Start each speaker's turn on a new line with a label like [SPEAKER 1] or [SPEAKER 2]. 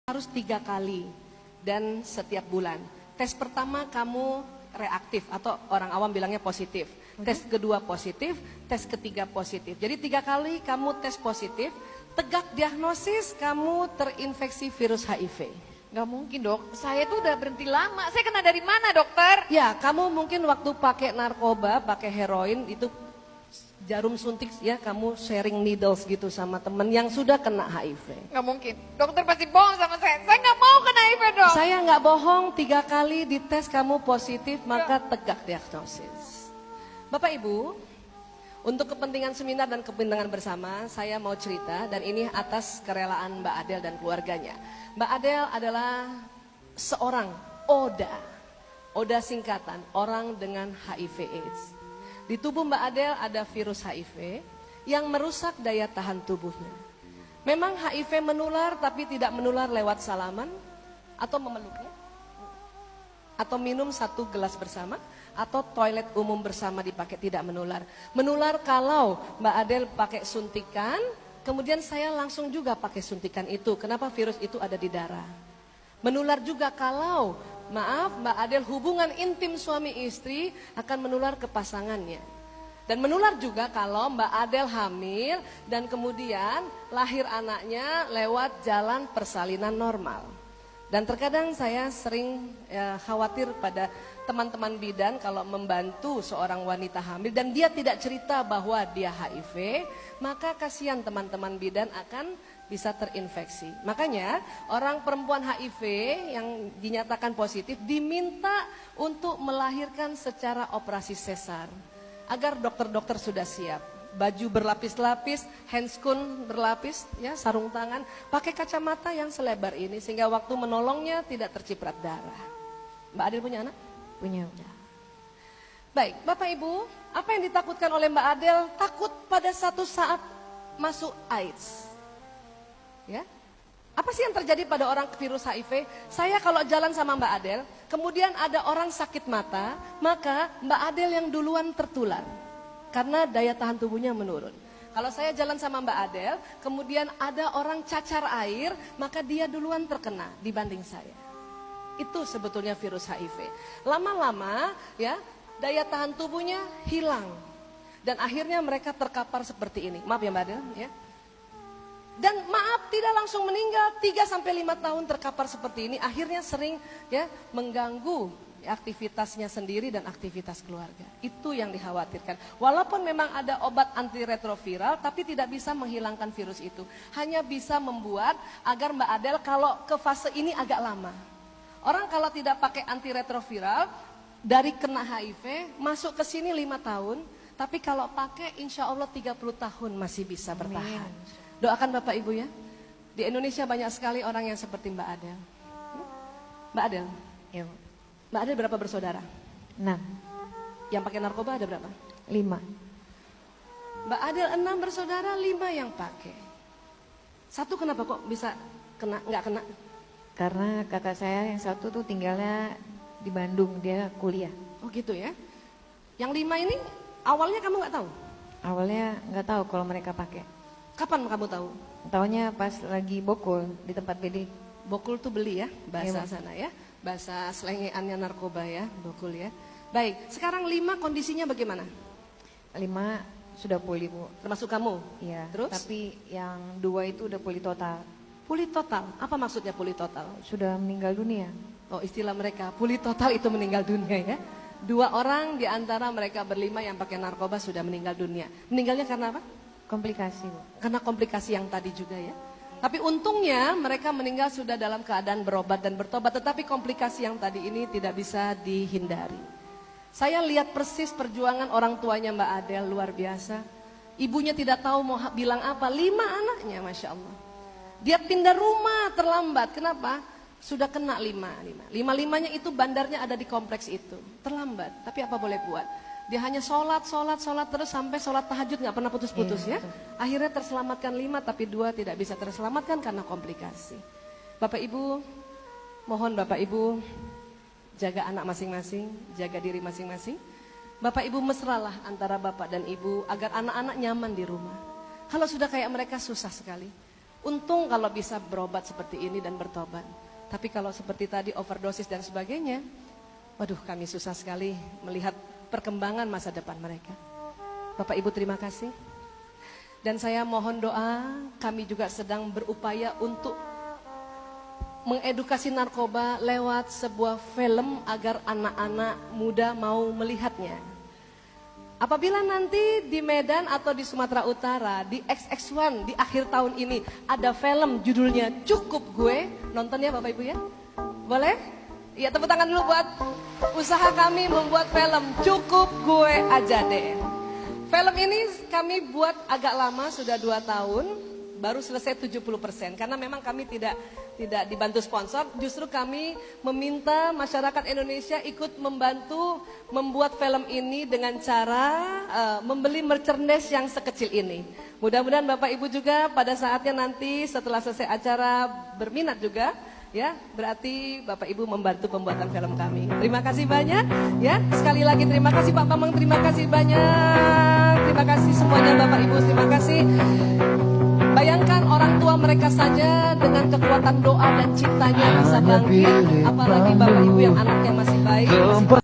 [SPEAKER 1] harus 3 kali dan setiap bulan. Tes pertama kamu reaktif atau orang awam bilangnya positif. Tes kedua positif, tes ketiga positif. Jadi 3 kali kamu tes positif, tegak diagnosis kamu terinfeksi virus HIV.
[SPEAKER 2] Gak mungkin dok, saya tuh udah berhenti lama. Saya kena dari mana dokter?
[SPEAKER 1] Ya, kamu mungkin waktu pakai narkoba, pakai heroin itu jarum suntik ya, kamu sharing needles gitu sama temen yang sudah kena HIV.
[SPEAKER 2] Gak mungkin, dokter pasti bohong sama saya. Saya gak mau kena HIV dok.
[SPEAKER 1] Saya nggak bohong, 3 kali dites kamu positif maka tegak diagnosis. Bapak Ibu, untuk kepentingan seminar dan kepentingan bersama, saya mau cerita dan ini atas kerelaan Mbak Adel dan keluarganya. Mbak Adel adalah seorang ODA. ODA singkatan, orang dengan HIV/AIDS. Di tubuh Mbak Adel ada virus HIV yang merusak daya tahan tubuhnya. Memang HIV menular tapi tidak menular lewat salaman atau memeluknya. Atau minum 1 gelas bersama atau toilet umum bersama dipakai, tidak menular. Menular kalau Mbak Adel pakai suntikan, kemudian saya langsung juga pakai suntikan itu. Kenapa virus itu ada di darah? Menular juga kalau Mbak Adel hubungan intim suami istri akan menular ke pasangannya. Dan menular juga kalau Mbak Adel hamil dan kemudian lahir anaknya lewat jalan persalinan normal. Dan terkadang saya sering khawatir pada teman-teman bidan kalau membantu seorang wanita hamil dan dia tidak cerita bahwa dia HIV, maka kasihan teman-teman bidan akan bisa terinfeksi. Makanya orang perempuan HIV yang dinyatakan positif diminta untuk melahirkan secara operasi sesar agar dokter-dokter sudah siap. Baju berlapis-lapis, handscoon berlapis, ya, sarung tangan, pakai kacamata yang selebar ini sehingga waktu menolongnya tidak terciprat darah. Mbak Adel punya anak?
[SPEAKER 2] Punya.
[SPEAKER 1] Baik, Bapak Ibu, apa yang ditakutkan oleh Mbak Adel? Takut pada satu saat masuk AIDS. Ya, apa sih yang terjadi pada orang virus HIV? Saya kalau jalan sama Mbak Adel, kemudian ada orang sakit mata, maka Mbak Adel yang duluan tertular. Karena daya tahan tubuhnya menurun. Kalau saya jalan sama Mbak Adel, kemudian ada orang cacar air, maka dia duluan terkena dibanding saya. Itu sebetulnya virus HIV. Lama-lama ya, daya tahan tubuhnya hilang. Dan akhirnya mereka terkapar seperti ini. Maaf ya Mbak Adel ya. Dan maaf tidak langsung meninggal, 3-5 tahun terkapar seperti ini, akhirnya sering ya mengganggu aktivitasnya sendiri dan aktivitas keluarga. Itu yang dikhawatirkan. Walaupun memang ada obat antiretroviral, tapi tidak bisa menghilangkan virus itu. Hanya bisa membuat agar Mbak Adel kalau ke fase ini agak lama. Orang kalau tidak pakai antiretroviral, dari kena HIV, masuk ke sini 5 tahun, tapi kalau pakai insya Allah 30 tahun masih bisa bertahan. Doakan Bapak Ibu ya. Di Indonesia banyak sekali orang yang seperti Mbak Adel. Mbak Adel?
[SPEAKER 2] Ya.
[SPEAKER 1] Mbak Adel berapa bersaudara?
[SPEAKER 2] 6.
[SPEAKER 1] Yang pakai narkoba ada berapa?
[SPEAKER 2] 5.
[SPEAKER 1] Mbak Adel 6 bersaudara, 5 yang pakai. 1 kenapa kok bisa kena, nggak kena?
[SPEAKER 2] Karena kakak saya yang 1 tuh tinggalnya di Bandung, dia kuliah.
[SPEAKER 1] Oh gitu ya. Yang 5 ini awalnya kamu nggak tahu?
[SPEAKER 2] Awalnya nggak tahu kalau mereka pakai.
[SPEAKER 1] Kapan kamu tahu?
[SPEAKER 2] Taunya pas lagi bokul di tempat PD.
[SPEAKER 1] Bokul tuh beli ya, bahasa
[SPEAKER 2] Iya,
[SPEAKER 1] sana ya. Bahasa selengeannya narkoba ya, bokul ya. Baik, sekarang 5 kondisinya bagaimana?
[SPEAKER 2] 5 sudah pulih Bu.
[SPEAKER 1] Termasuk kamu?
[SPEAKER 2] Iya.
[SPEAKER 1] Terus?
[SPEAKER 2] Tapi yang 2 itu udah pulih total.
[SPEAKER 1] Pulih total, apa maksudnya pulih total?
[SPEAKER 2] Sudah meninggal dunia.
[SPEAKER 1] Oh istilah mereka, pulih total itu meninggal dunia ya. 2 orang di antara mereka berlima yang pakai narkoba sudah meninggal dunia. Meninggalnya karena apa?
[SPEAKER 2] Komplikasi Bu.
[SPEAKER 1] Karena komplikasi yang tadi juga ya. Tapi untungnya mereka meninggal sudah dalam keadaan berobat dan bertobat. Tetapi komplikasi yang tadi ini tidak bisa dihindari. Saya lihat persis perjuangan orang tuanya Mbak Adel, luar biasa. Ibunya tidak tahu mau bilang apa, 5 anaknya Masya Allah. Dia pindah rumah terlambat, kenapa? Sudah kena 5. 5-5-nya itu bandarnya ada di kompleks itu. Terlambat, tapi apa boleh buat? Dia hanya sholat terus sampai sholat tahajud nggak pernah putus-putus ya. Akhirnya terselamatkan 5 tapi 2 tidak bisa terselamatkan karena komplikasi. Bapak Ibu, mohon Bapak Ibu jaga anak masing-masing, jaga diri masing-masing. Bapak Ibu mesralah antara Bapak dan Ibu agar anak-anak nyaman di rumah. Kalau sudah kayak mereka susah sekali. Untung kalau bisa berobat seperti ini dan bertobat. Tapi kalau seperti tadi overdosis dan sebagainya, waduh kami susah sekali melihat perkembangan masa depan mereka. Bapak Ibu terima kasih. Dan saya mohon doa, kami juga sedang berupaya untuk mengedukasi narkoba lewat sebuah film agar anak-anak muda mau melihatnya. Apabila nanti di Medan atau di Sumatera Utara, di XX1 di akhir tahun ini ada film judulnya Cukup Gue, nonton ya Bapak Ibu ya? Boleh? Ya tepuk tangan dulu buat usaha kami membuat film Cukup Gue Aja Deh. Film ini kami buat agak lama, sudah 2 tahun, baru selesai 70%. Karena memang kami tidak dibantu sponsor, justru kami meminta masyarakat Indonesia ikut membantu membuat film ini dengan cara membeli merchandise yang sekecil ini. Mudah-mudahan Bapak Ibu juga pada saatnya nanti setelah selesai acara berminat juga, ya berarti Bapak Ibu membantu pembuatan film kami. Terima kasih banyak, ya sekali lagi terima kasih Pak Bambang, terima kasih banyak, terima kasih semuanya Bapak Ibu, terima kasih. Bayangkan orang tua mereka saja dengan kekuatan doa dan cintanya bisa bangkit, apalagi Bapak Ibu yang anaknya masih baik.